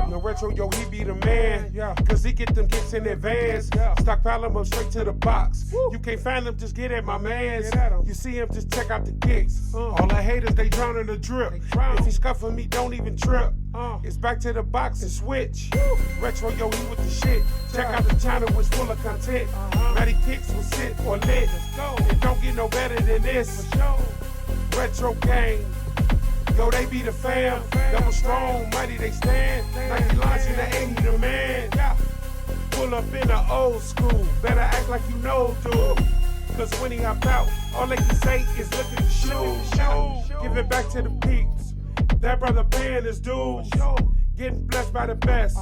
No retro, yo, he be the man. Yeah. Cause he get them kicks in advance. Yeah. Stockpile him up straight to the box. Woo. You can't find him, just get at my mans. You see him, just check out the kicks. All the haters, they drown in the drip. If he scuffing me, don't even trip. It's back to the box and switch. Retro, yo, he with the shit. Check out the channel, it's full of content. Matty kicks will sit or lit. It don't get no better than this. Retro gang. Yo, they be the fam. Double strong, mighty they stand. Nike lines in the 80, the man. Pull up in the old school. Better act like you know, dude. Cause when he hop out, all they can say is look at the shoes. Give it back to the peeps. That brother paying his dues. Getting blessed by the best.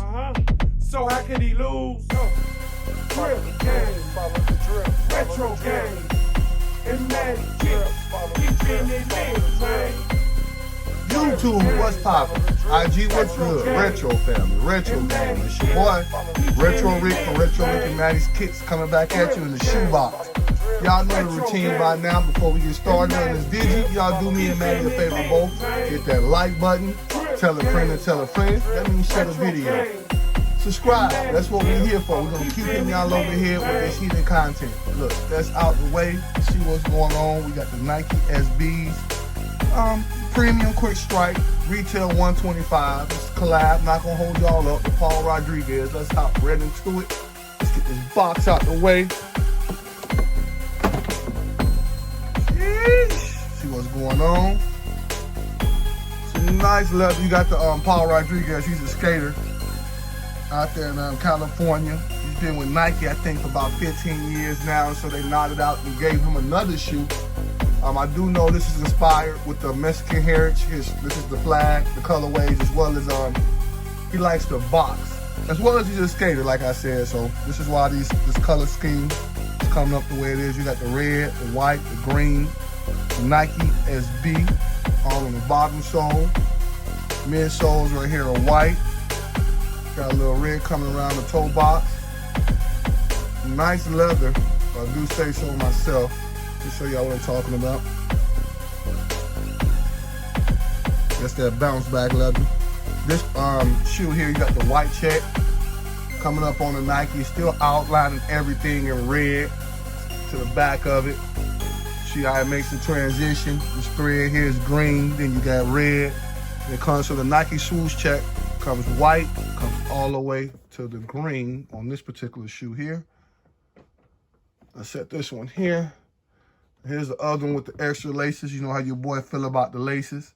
So how could he lose? Drip gang, retro gang, and Matty kicks. Keeping it lit, man. YouTube, what's poppin'? IG, what's good? Retro family, retro gang. It's your boy, Retro Rick from Retro Rick and Matty's Kicks coming back at you in the shoebox. Y'all know the routine by now. Before we get started on this digi, y'all do me and Matty a favor both. Hit that like button, tell a friend and tell a friend. That means share the video. Subscribe, that's what we're here for. We're gonna keep hitting y'all over here with this heated content. Look, that's out the way. See what's going on. We got the Nike SBs. Premium quick strike, retail $125. It's a collab, not gonna hold y'all up with Paul Rodriguez. Let's hop right into it. Let's get this box out the way. Sheesh. See what's going on. Some nice leather. You got the Paul Rodriguez, he's a skater out there in California. He's been with Nike, I think, for about 15 years now, so they nodded out and gave him another shoe. I do know this is inspired with the Mexican heritage. This is the flag, the colorways, as well as he likes to box, as well as he's a skater, like I said. So this is why this color scheme is coming up the way it is. You got the red, the white, the green, the Nike SB, all on the bottom sole. Midsoles right here are white. Got a little red coming around the toe box. Nice leather, if I do say so myself. Let me show y'all what I'm talking about. That's that bounce back leather. This shoe here, you got the white check coming up on the Nike, still outlining everything in red to the back of it. See how it makes the transition. This thread here is green, then you got red. It comes to the Nike swoosh check, comes white, comes all the way to the green on this particular shoe here. I set this one here. Here's the other one with the extra laces. You know how your boy feel about the laces.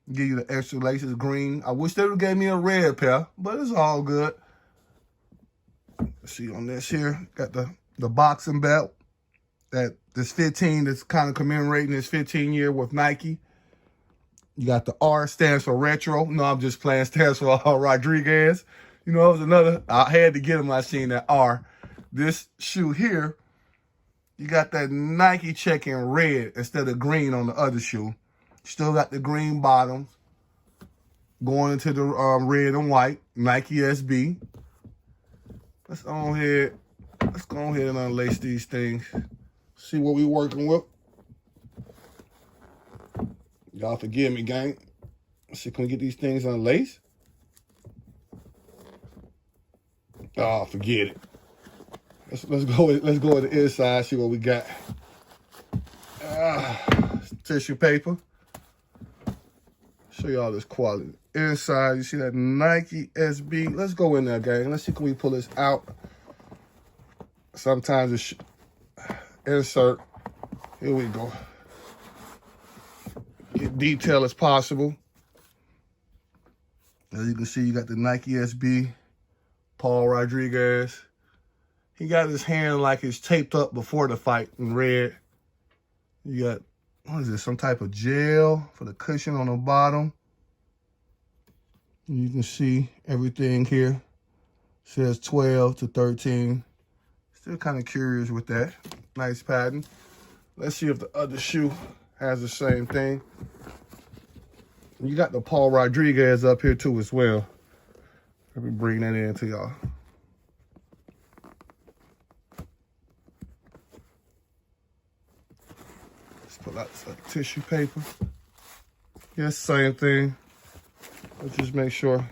Give you the extra laces, green. I wish they would have gave me a red pair, but it's all good. Let's see on this here, got the boxing belt. That this 15 that's kind of commemorating this 15 year with Nike. You got the R, stands for retro. No, I'm just playing, stands for Rodriguez. You know, it was another, I had to get him when I seen that R. This shoe here, you got that Nike check in red instead of green on the other shoe. Still got the green bottoms going into the red and white, Nike SB. Let's go ahead and unlace these things. See what we working with. Y'all forgive me, gang. Let's see, can we get these things unlaced? Oh, forget it. Let's go with the inside, see what we got. Tissue paper. Show y'all this quality. Inside, you see that Nike SB. Let's go in there, gang. Let's see, can we pull this out? Sometimes it's insert. Here we go. Get detail as possible. As you can see, you got the Nike SB, Paul Rodriguez. He got his hand like it's taped up before the fight in red. You got, what is this, some type of gel for the cushion on the bottom. You can see everything here. It says 12 to 13. Still kind of curious with that. Nice pattern. Let's see if the other shoe has the same thing. You got the Paul Rodriguez up here too as well. Let me bring that in to y'all. Let's pull out some tissue paper. Yes, same thing. Let's just make sure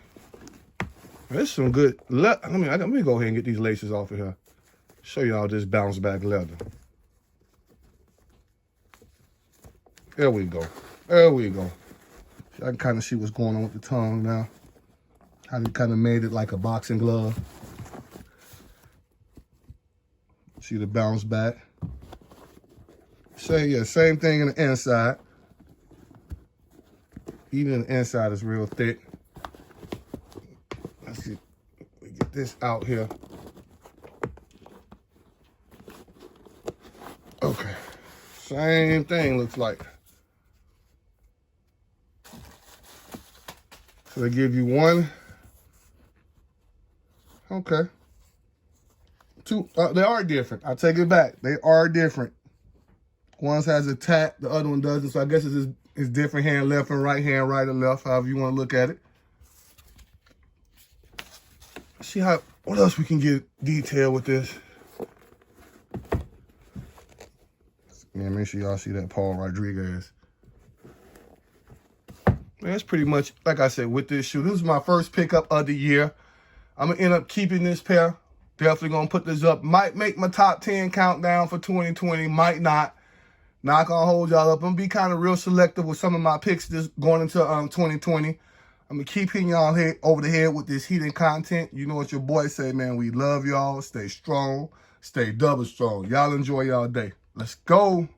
There's some good let me go ahead and get these laces off of here. Show y'all this bounce back leather. There we go. There we go. I can kind of see what's going on with the tongue now. How they kind of made it like a boxing glove. See the bounce back. Same thing in the inside. Even the inside is real thick. Let's see. We get this out here. Okay. Same thing looks like. So they give you one. Okay. Two. They are different. I take it back. They are different. One has a tat, the other one doesn't. So I guess it's different hand left and right hand, right or left, however you want to look at it. See what else we can get detail with this. Yeah, make sure y'all see that Paul Rodriguez. Man, that's pretty much, like I said, with this shoe. This is my first pickup of the year. I'm going to end up keeping this pair. Definitely going to put this up. Might make my top 10 countdown for 2020. Might not. Not going to hold y'all up. I'm going to be kind of real selective with some of my picks this going into 2020. I'm going to keep hitting y'all over the head with this heated content. You know what your boy say, man. We love y'all. Stay strong. Stay double strong. Y'all enjoy y'all day. Let's go.